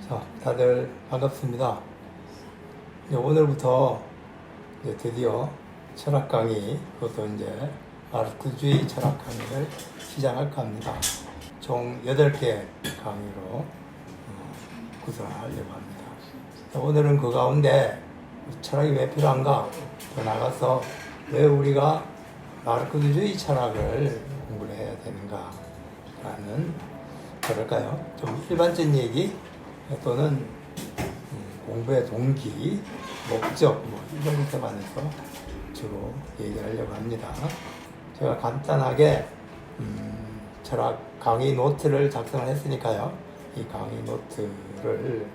자, 다들 반갑습니다. 이제 오늘부터 이제 드디어 철학 강의, 그것도 이제 마르크주의 철학 강의를 시작할까 합니다. 총 8개 강의로 구성하려고 합니다. 오늘은 그 가운데 철학이 왜 필요한가? 더 나아가서 왜 우리가 마르크주의 철학을 공부를 해야 되는가? 라는, 뭐랄까요? 좀 일반적인 얘기 또는 공부의 동기, 목적 이런 것에 관해서 주로 얘기하려고 합니다. 제가 간단하게 철학 강의 노트를 작성을 했으니까요. 이 강의 노트를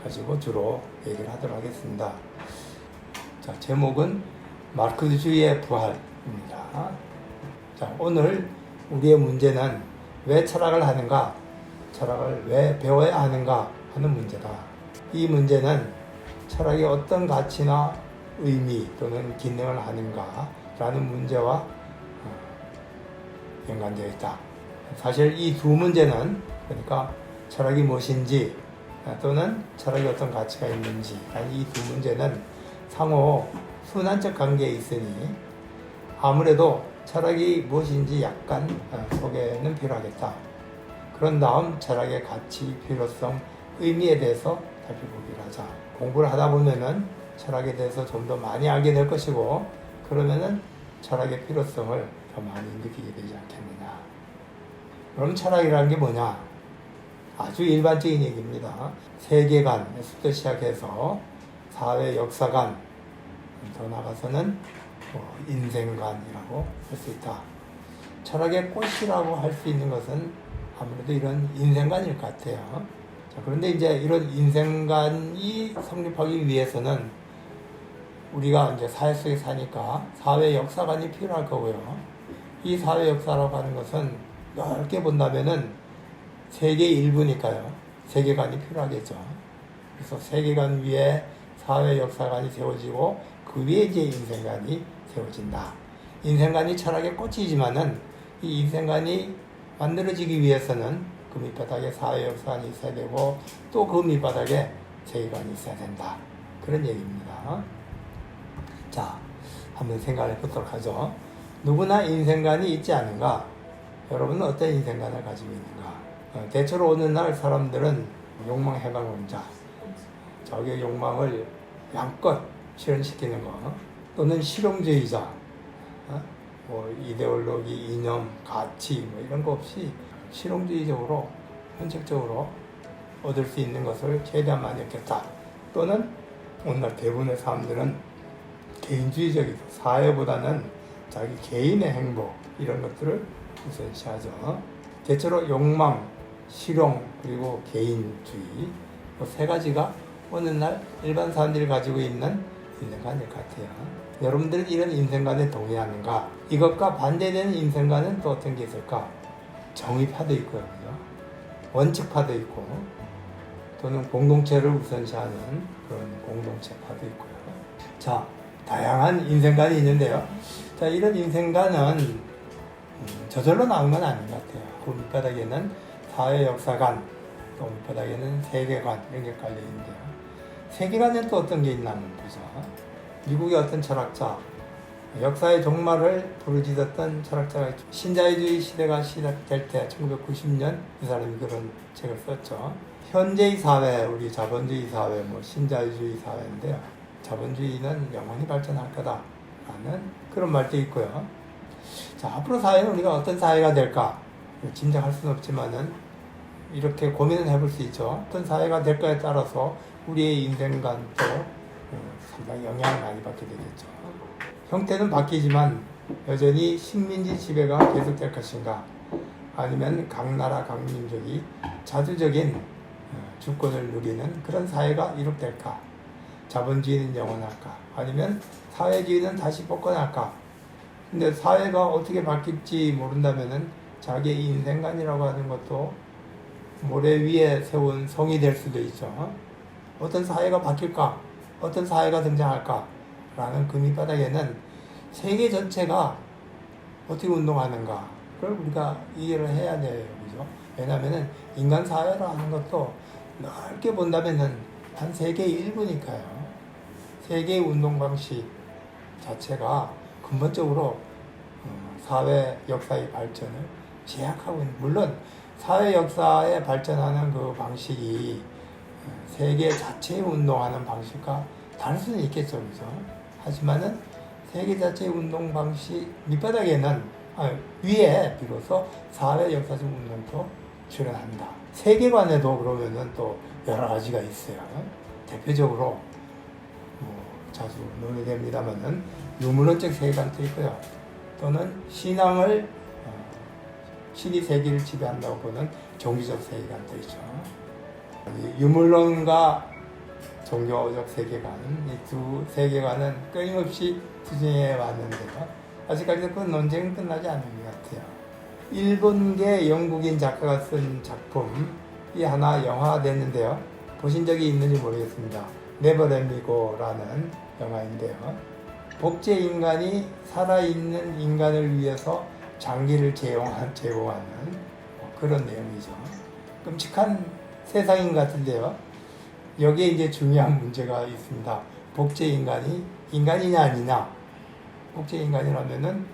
가지고 주로 얘기를 하도록 하겠습니다. 자, 제목은 마르크스주의의 부활입니다. 자, 오늘 우리의 문제는 왜 철학을 하는가? 철학을 왜 배워야 하는가 하는 문제다. 이 문제는 철학이 어떤 가치나 의미 또는 기능을 하는가 라는 문제와 연관되어 있다. 사실 이 두 문제는, 그러니까 철학이 무엇인지 또는 철학이 어떤 가치가 있는지, 이 두 문제는 상호 순환적 관계에 있으니 아무래도 철학이 무엇인지 약간 소개는 필요하겠다. 그런 다음 철학의 가치, 필요성, 의미에 대해서 살펴보기로 하자. 공부를 하다 보면은 철학에 대해서 좀 더 많이 알게 될 것이고, 그러면은 철학의 필요성을 더 많이 느끼게 되지 않겠느냐. 그럼 철학이라는 게 뭐냐? 아주 일반적인 얘기입니다. 세계관에서부터 시작해서 사회 역사관, 더 나가서는 인생관이라고 할 수 있다. 철학의 꽃이라고 할 수 있는 것은 아무래도 이런 인생관일 것 같아요. 자, 그런데 이제 이런 인생관이 성립하기 위해서는 우리가 이제 사회 속에 사니까 사회 역사관이 필요할 거고요. 이 사회 역사라고 하는 것은 넓게 본다면은 세계의 일부니까요. 세계관이 필요하겠죠. 그래서 세계관 위에 사회 역사관이 세워지고 그 위에 이제 인생관이 세워진다. 인생관이 철학의 꽃이지만은 이 인생관이 만들어지기 위해서는 그 밑바닥에 사회 역사관이 있어야 되고 또 그 밑바닥에 세계관이 있어야 된다. 그런 얘기입니다. 자, 한번 생각해 보도록 하죠. 누구나 인생관이 있지 않은가? 여러분은 어떤 인생관을 가지고 있는가? 대체로 어느 날 사람들은 욕망 해방론자, 자기의 욕망을 양껏 실현시키는 거, 또는 실용주의자, 이데올로기, 이념, 가치 이런 거 없이 실용주의적으로, 현실적으로 얻을 수 있는 것을 최대한 많이 얻겠다. 또는 오늘날 대부분의 사람들은 개인주의적이고 사회보다는 자기 개인의 행복 이런 것들을 우선시하죠. 대체로 욕망, 실용, 그리고 개인주의 이 세 가지가 오늘날 일반 사람들이 가지고 있는 인생관일 것 같아요. 여러분들은 이런 인생관에 동의하는가? 이것과 반대되는 인생관은 또 어떤 게 있을까? 정의파도 있고요, 그죠? 원칙파도 있고, 또는 공동체를 우선시하는 그런 공동체파도 있고요. 자, 다양한 인생관이 있는데요. 자, 이런 인생관은 저절로 나온 건 아닌 것 같아요. 그 밑바닥에는 사회 역사관, 또 밑바닥에는 세계관 이런 게 깔려 있는데요. 세계관에는 또 어떤 게 있나 한번 보죠. 미국의 어떤 철학자, 역사의 종말을 부르짖었던 철학자가 있죠. 신자유주의 시대가 시작될 때 1990년 이 사람이 그런 책을 썼죠. 현재의 사회, 우리 자본주의 사회, 신자유주의 사회인데요. 자본주의는 영원히 발전할 거다라는 그런 말도 있고요. 자, 앞으로 사회는 우리가 어떤 사회가 될까? 짐작할 수는 없지만은 이렇게 고민을 해볼 수 있죠. 어떤 사회가 될까에 따라서 우리의 인생관도 상당히 영향을 많이 받게 되겠죠. 형태는 바뀌지만 여전히 식민지 지배가 계속될 것인가? 아니면 각 나라 각 민족이 자주적인 주권을 누리는 그런 사회가 이룩될까? 자본주의는 영원할까? 아니면 사회주의는 다시 복권할까? 근데 사회가 어떻게 바뀔지 모른다면은 자기의 인생관이라고 하는 것도 모래 위에 세운 성이 될 수도 있죠. 어떤 사회가 바뀔까? 어떤 사회가 등장할까? 라는 그 밑바닥에는 세계 전체가 어떻게 운동하는가? 그걸 우리가 이해를 해야 돼요. 그죠? 왜냐면은 인간 사회라는 것도 넓게 본다면은 한 세계의 일부니까요. 세계의 운동 방식 자체가 근본적으로 사회 역사의 발전을 제약하고 있는, 물론 사회 역사에 발전하는 그 방식이 세계 자체의 운동하는 방식과 다를 수는 있겠죠, 그죠? 하지만은 세계 자체의 운동 방식 밑바닥에는 위에 비로소 사회 역사적 운동도 출현한다. 세계관에도 그러면은 또 여러 가지가 있어요. 대표적으로 자주 논의됩니다만은 유물론적 세계관도 있고요. 또는 신앙을 신이 세계를 지배한다고 보는 종교적 세계관도 있죠. 유물론과 종교적 세계관, 이 두 세계관은 끊임없이 투쟁해 왔는데요. 아직까지도 그 논쟁은 끝나지 않은 것 같아요. 일본계 영국인 작가가 쓴 작품이 하나 영화됐는데요. 보신 적이 있는지 모르겠습니다. 네버 렛 미 고라는 영화인데요. 복제 인간이 살아있는 인간을 위해서 장기를 제공하는 그런 내용이죠. 끔찍한 세상인 것 같은데요. 여기에 이제 중요한 문제가 있습니다. 복제 인간이 인간이냐 아니냐. 복제 인간이라면은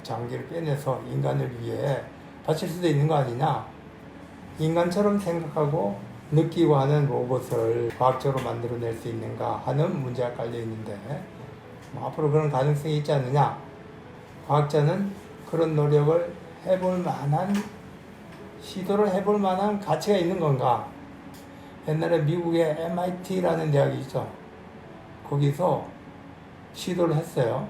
장기를 빼내서 인간을 위해 바칠 수도 있는 거 아니냐. 인간처럼 생각하고 느끼고 하는 로봇을 과학적으로 만들어낼 수 있는가 하는 문제가 깔려 있는데 앞으로 그런 가능성이 있지 않느냐. 과학자는 그런 노력을 해볼 만한, 시도를 해볼 만한 가치가 있는 건가. 옛날에 미국의 MIT라는 대학이 있죠. 거기서 시도를 했어요.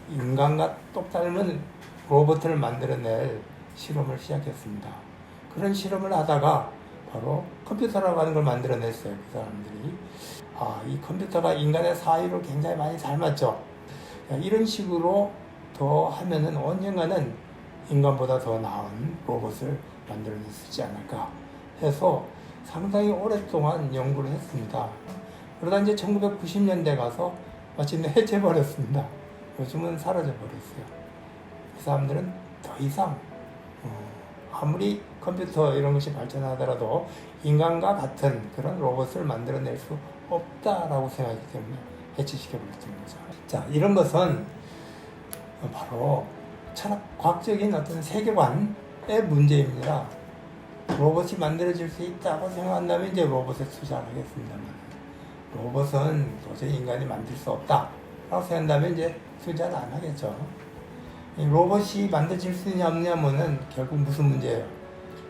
인간과 똑 닮은 로봇을 만들어낼 실험을 시작했습니다. 그런 실험을 하다가 바로 컴퓨터라고 하는 걸 만들어냈어요. 그 사람들이. 이 컴퓨터가 인간의 사유를 굉장히 많이 닮았죠. 이런 식으로 더 하면은 언젠가는 인간보다 더 나은 로봇을 만들어낼 수 있지 않을까 해서 상당히 오랫동안 연구를 했습니다. 그러다 이제 1990년대 가서 마침내 해체해버렸습니다. 요즘은 사라져버렸어요. 그 사람들은 더 이상 아무리 컴퓨터 이런 것이 발전하더라도 인간과 같은 그런 로봇을 만들어낼 수 없다라고 생각하기 때문에 해체시켜버렸던 거죠. 자, 이런 것은 바로 철학, 과학적인 어떤 세계관의 문제입니다. 로봇이 만들어질 수 있다고 생각한다면 이제 로봇에 투자를 하겠습니다만, 로봇은 도저히 인간이 만들 수 없다라고 생각한다면 이제 투자를 안 하겠죠. 이 로봇이 만들어질 수 있냐 없냐면은 결국 무슨 문제예요?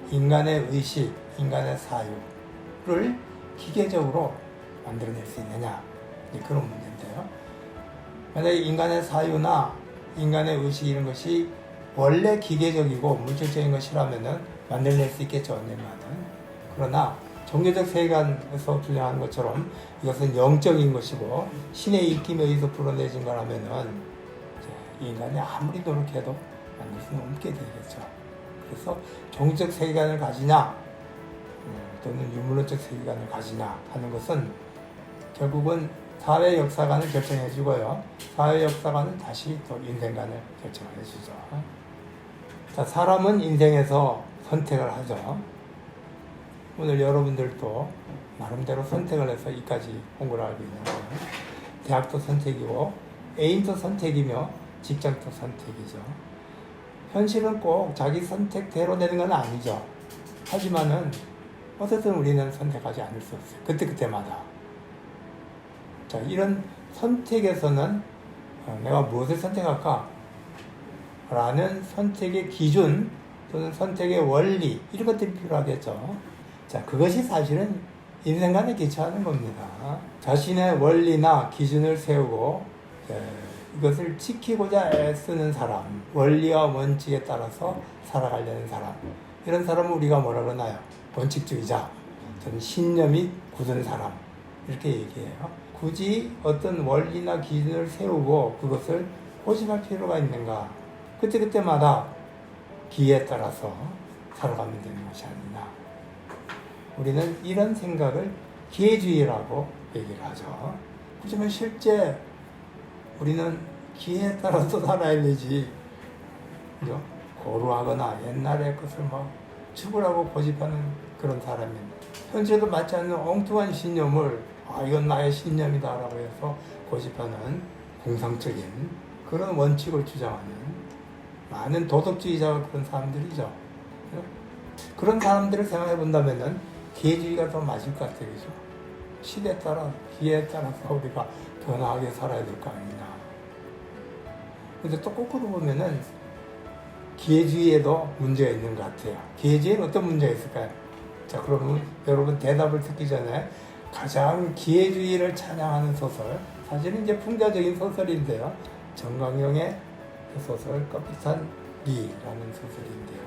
인간의 의식, 인간의 사유를 기계적으로 만들어낼 수 있느냐, 그런 문제인데요. 만약에 인간의 사유나 인간의 의식 이런 것이 원래 기계적이고 물질적인 것이라면은 만들어낼 수 있겠죠, 언젠가는. 그러나 종교적 세계관에서 주장하는 것처럼 이것은 영적인 것이고 신의 입김에 의해서 불어내진 거라면은 인간이 아무리 노력해도 만들 수는 없게 되겠죠. 그래서 종교적 세계관을 가지냐 또는 유물론적 세계관을 가지냐 하는 것은 결국은 사회 역사관을 결정해 주고요. 사회 역사관은 다시 또 인생관을 결정해 주죠. 자, 사람은 인생에서 선택을 하죠. 오늘 여러분들도 나름대로 선택을 해서 이까지 온 걸 알고 있는데요. 대학도 선택이고 애인도 선택이며 직장도 선택이죠. 현실은 꼭 자기 선택대로 되는 건 아니죠. 하지만은 어쨌든 우리는 선택하지 않을 수 없어요. 그때마다. 자, 이런 선택에서는 내가 무엇을 선택할까? 라는 선택의 기준 또는 선택의 원리 이런 것들이 필요하겠죠. 자, 그것이 사실은 인생관에 기초하는 겁니다. 자신의 원리나 기준을 세우고 이것을 지키고자 애쓰는 사람, 원리와 원칙에 따라서 살아가려는 사람, 이런 사람을 우리가 뭐라 그러나요? 원칙주의자, 저는 신념이 굳은 사람, 이렇게 얘기해요. 굳이 어떤 원리나 기준을 세우고 그것을 고집할 필요가 있는가? 그때마다 기회에 따라서 살아가면 되는 것이 아니냐. 우리는 이런 생각을 기회주의라고 얘기를 하죠. 하지만 실제 우리는 기회에 따라서 살아야 되지. 그죠? 고루하거나 옛날의 것을 막 죽으라고 고집하는 그런 사람입니다. 현실에도 맞지 않는 엉뚱한 신념을 이건 나의 신념이다라고 해서 고집하는 공상적인 그런 원칙을 주장하는 많은 도덕주의자가 그런 사람들이죠. 그런 사람들을 생각해 본다면은 기회주의가 더 맞을 것 같아요. 그죠? 시대에 따라, 기회에 따라서 우리가 변화하게 살아야 될 거 아니냐. 근데 또 거꾸로 보면은 기회주의에도 문제가 있는 것 같아요. 기회주의에는 어떤 문제가 있을까요? 자, 그러면 여러분 대답을 듣기 전에 가장 기회주의를 찬양하는 소설, 사실은 이제 풍자적인 소설인데요. 정강용의 소설 껍깃한 리라는 소설인데요.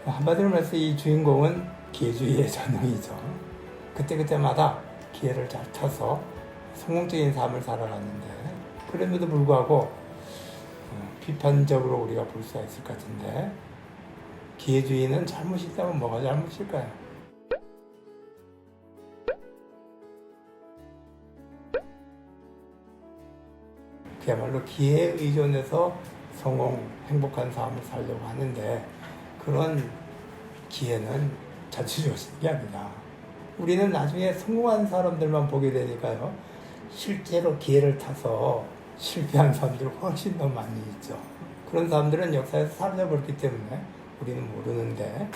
한마디로 말해서 이 주인공은 기회주의의 전형이죠. 그때그때마다 기회를 잘 타서 성공적인 삶을 살아가는데, 그럼에도 불구하고 비판적으로 우리가 볼 수가 있을 것 같은데, 기회주의는 잘못이 있다면 뭐가 잘못일까요? 그야말로 기회에 의존해서 행복한 삶을 살려고 하는데, 그런 기회는 자체적인 게 아니다. 우리는 나중에 성공한 사람들만 보게 되니까요, 실제로 기회를 타서 실패한 사람들이 훨씬 더 많이 있죠. 그런 사람들은 역사에서 사라져버렸기 때문에 우리는 모르는데,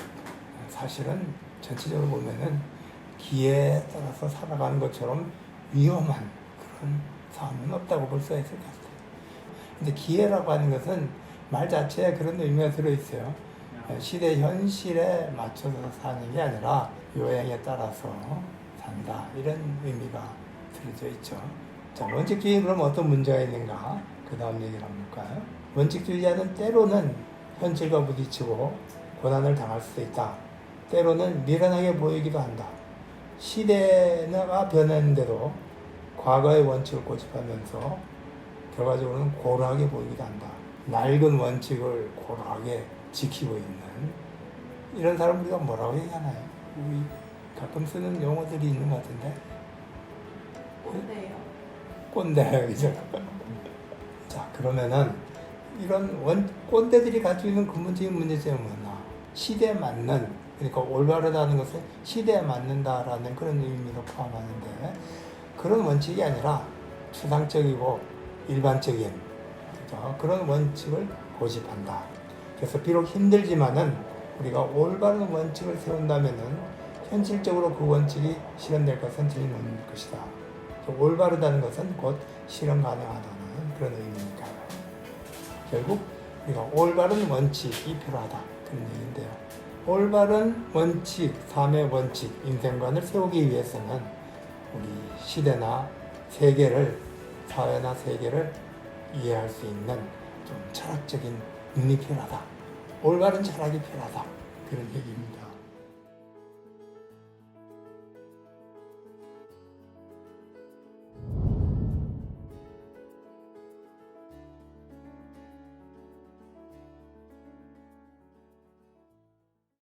사실은 전체적으로 보면은 기회에 따라서 살아가는 것처럼 위험한 그런 삶은 없다고 볼 수가 있을 것 같아요. 근데 기회라고 하는 것은 말 자체에 그런 의미가 들어있어요. 시대 현실에 맞춰서 사는 게 아니라 요행에 따라서 산다, 이런 의미가 들어져 있죠. 자, 원칙주의는 그럼 어떤 문제가 있는가? 그 다음 얘기를 한번 볼까요? 원칙주의자는 때로는 현실과 부딪히고 고난을 당할 수도 있다. 때로는 미련하게 보이기도 한다. 시대가 변했는데도 과거의 원칙을 고집하면서 결과적으로는 고루하게 보이기도 한다. 낡은 원칙을 고루하게 지키고 있는 이런 사람 우리가 뭐라고 얘기하나요? 우리 가끔 쓰는 용어들이 있는 것 같은데. 꼰대예요. 꼰대, 그죠? 자, 그러면은 이런 꼰대들이 가지고 있는 근본적인 문제점은 뭐냐? 시대에 맞는, 그러니까 올바르다는 것은 시대에 맞는다라는 그런 의미도 포함하는데, 그런 원칙이 아니라 추상적이고 일반적인, 그죠? 그런 원칙을 고집한다. 그래서 비록 힘들지만은 우리가 올바른 원칙을 세운다면은 현실적으로 그 원칙이 실현될 것은 틀림없는 것이다. 올바르다는 것은 곧 실현 가능하다는 그런 의미니까요. 결국 우리가 올바른 원칙이 필요하다, 그런 얘기인데요. 올바른 원칙, 삶의 원칙, 인생관을 세우기 위해서는 우리 시대나 세계를, 사회나 세계를 이해할 수 있는 좀 철학적인 눈이 필요하다. 올바른 철학이 필요하다, 그런 얘기입니다.